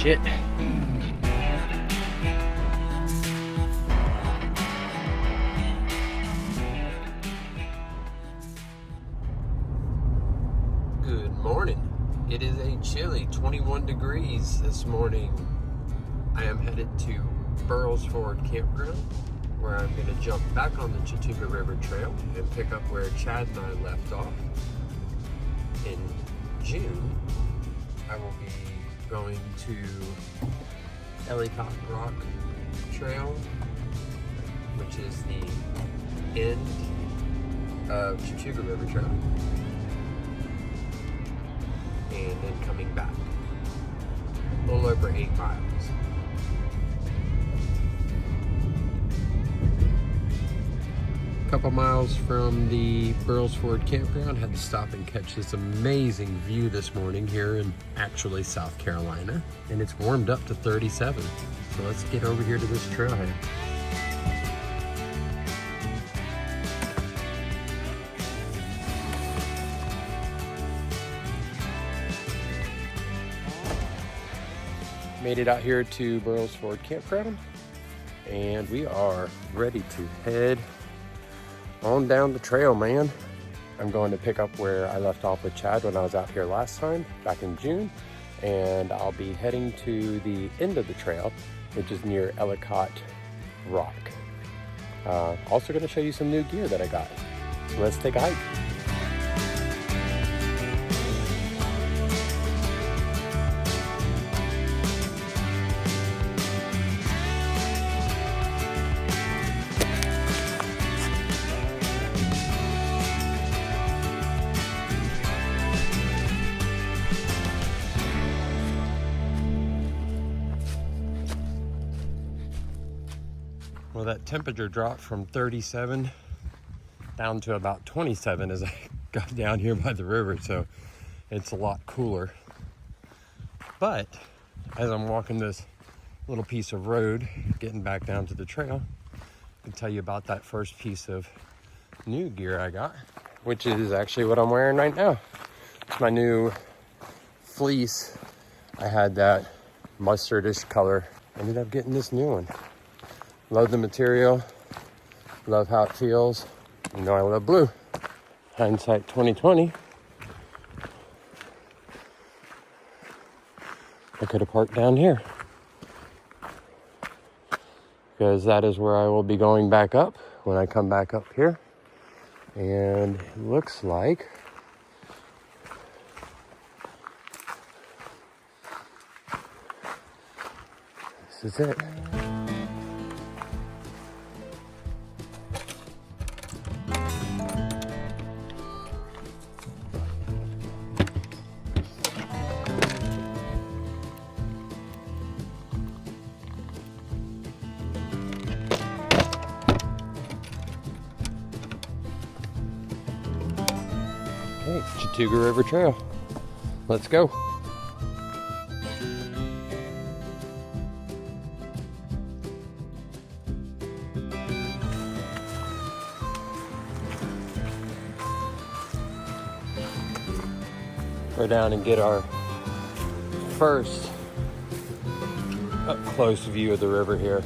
shit. Good morning. It is a chilly 21 degrees this morning. I am headed to Burroughs Ford Campground, where I'm going to jump back on the Chattooga River Trail and pick up where Chad and I left off. In June, I will be going to Taketh Rock Trail, which is the end of Chattooga River Trail, and then coming back. A little over 8 miles. Couple miles from the Burroughs Ford Campground, had to stop and catch this amazing view this morning here in actually South Carolina, and it's warmed up to 37. So let's get over here to this trailhead. Made it out here to Burroughs Ford Campground, and we are ready to head on down the trail, man. I'm going to pick up where I left off with Chad when I was out here last time, back in June, and I'll be heading to the end of the trail, which is near Taketh Rock. Also going to show you some new gear that I got. So let's take a hike. Well, that temperature dropped from 37 down to about 27 as I got down here by the river, so it's a lot cooler. But as I'm walking this little piece of road, getting back down to the trail, I can tell you about that first piece of new gear I got, which is actually what I'm wearing right now. It's my new fleece. I had that mustardish color. Ended up getting this new one. Love the material, love how it feels. You know I love blue. Hindsight 2020. I could have parked down here, because that is where I will be going back up when I come back up here. And it looks like this is it. Okay, Chattooga River Trail. Let's go. Go down and get our first up close view of the river here.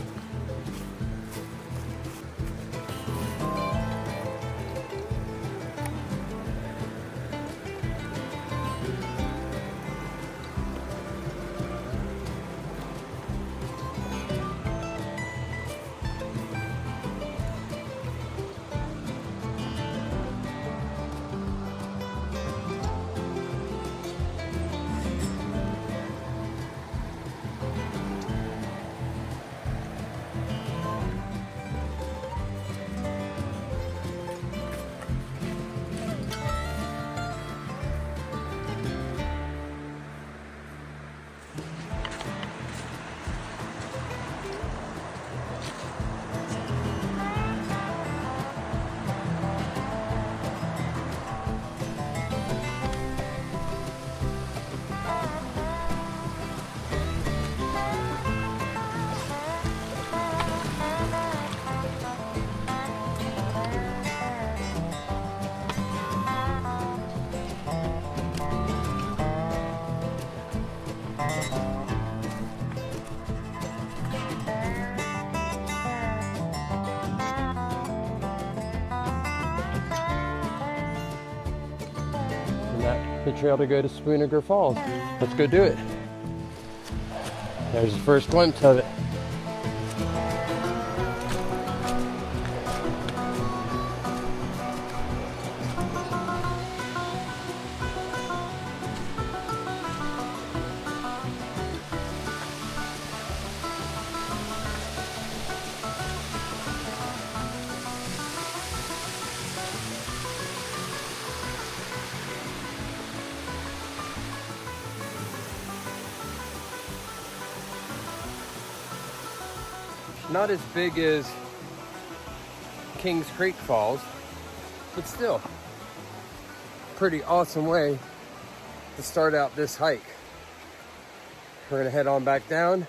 the trail to go to Spoonaker Falls. Let's go do it. There's the first glimpse of it. Not as big as Kings Creek Falls, but still pretty awesome way to start out this hike. We're gonna head on back down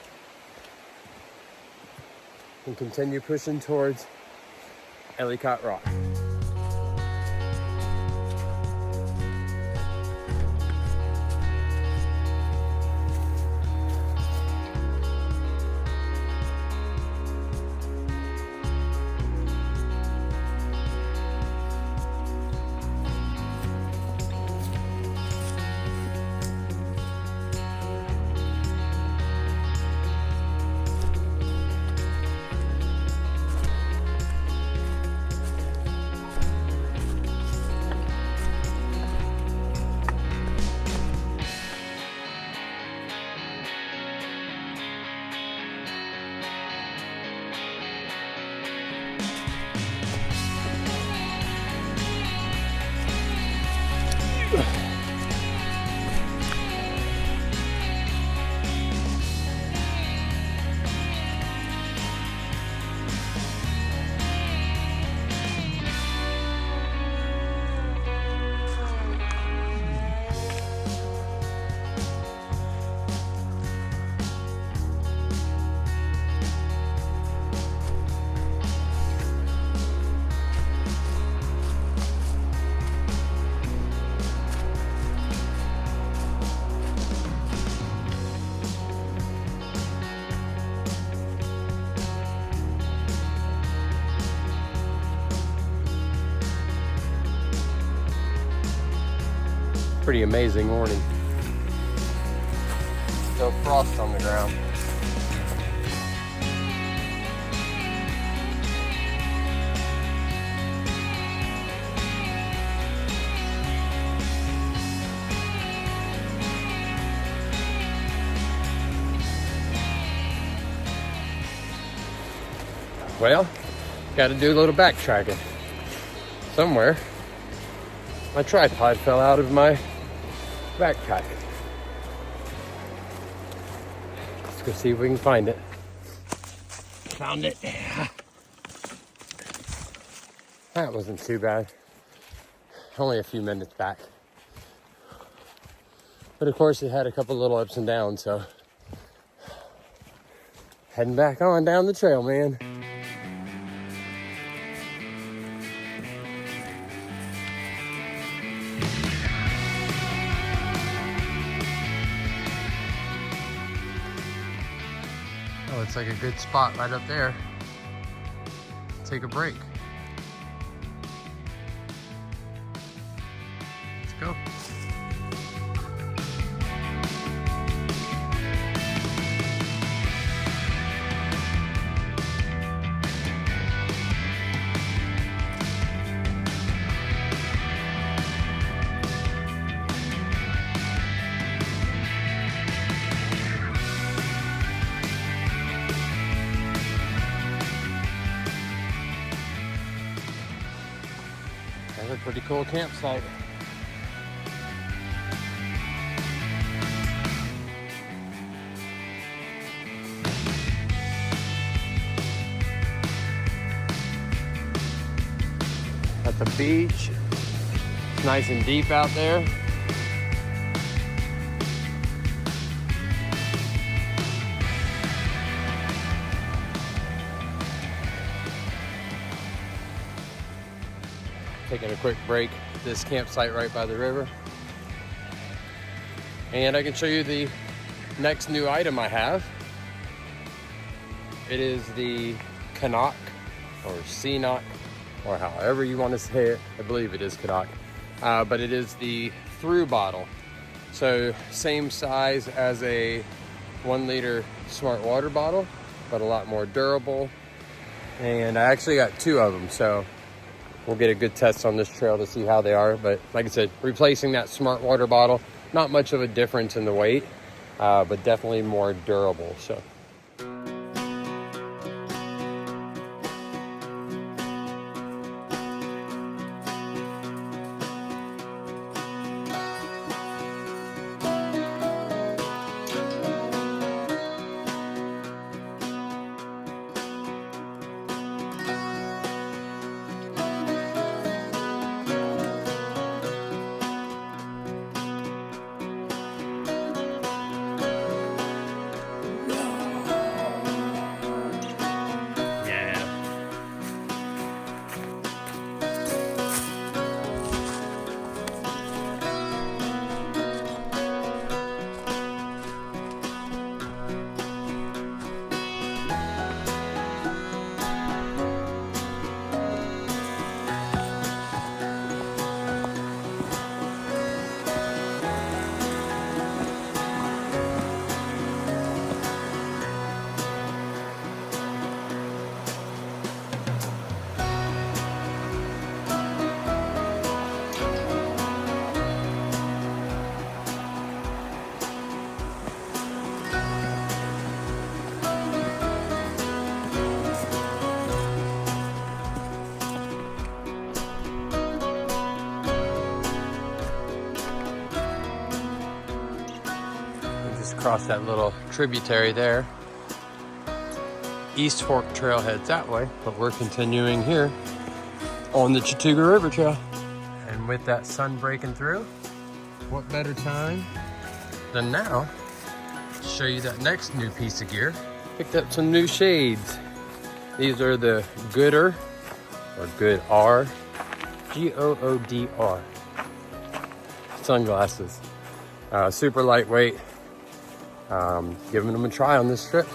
and continue pushing towards Ellicott Rock. Pretty amazing morning. No frost on the ground. Well, got to do a little backtracking. Somewhere, my tripod fell out of my backpack. Let's go see if we can find it. Found it. That wasn't too bad. Only a few minutes back. But of course it had a couple little ups and downs, so heading back on down the trail, man. Oh, it's like a good spot right up there. Take a break. Let's go. Another pretty cool campsite. At the beach, it's nice and deep out there. Taking a quick break at this campsite right by the river. And I can show you the next new item I have. It is the Canuck or Seanock, or however you want to say it. I believe it is Canuck. But it is the through bottle. So same size as a 1 liter smart water bottle, but a lot more durable. And I actually got 2 of them, so we'll get a good test on this trail to see how they are. But like I said, replacing that smart water bottle, not much of a difference in the weight, but definitely more durable. So. Cross that little tributary there. East Fork Trail heads that way, but we're continuing here on the Chattooga River Trail. And with that sun breaking through, what better time than now to show you that next new piece of gear. Picked up some new shades. These are the Goodr, or Goodr, Goodr sunglasses. Super lightweight. Giving them a try on this trip.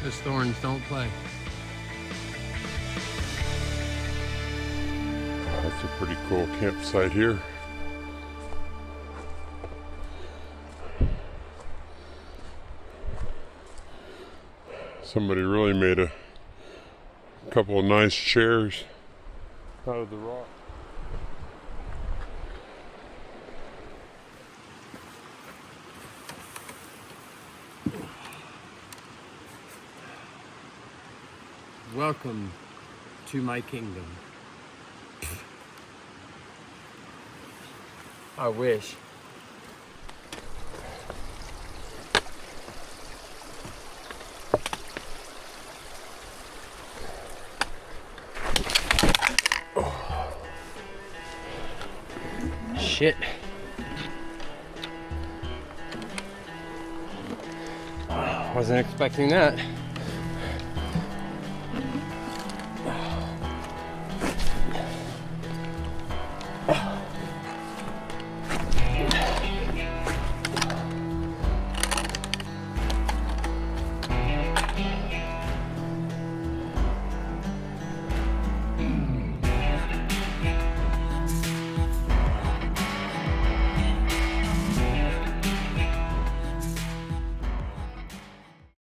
Those thorns don't play. That's a pretty cool campsite here. Somebody really made a couple of nice chairs out of the rock. Welcome to my kingdom. I wish. Shit. Wasn't expecting that.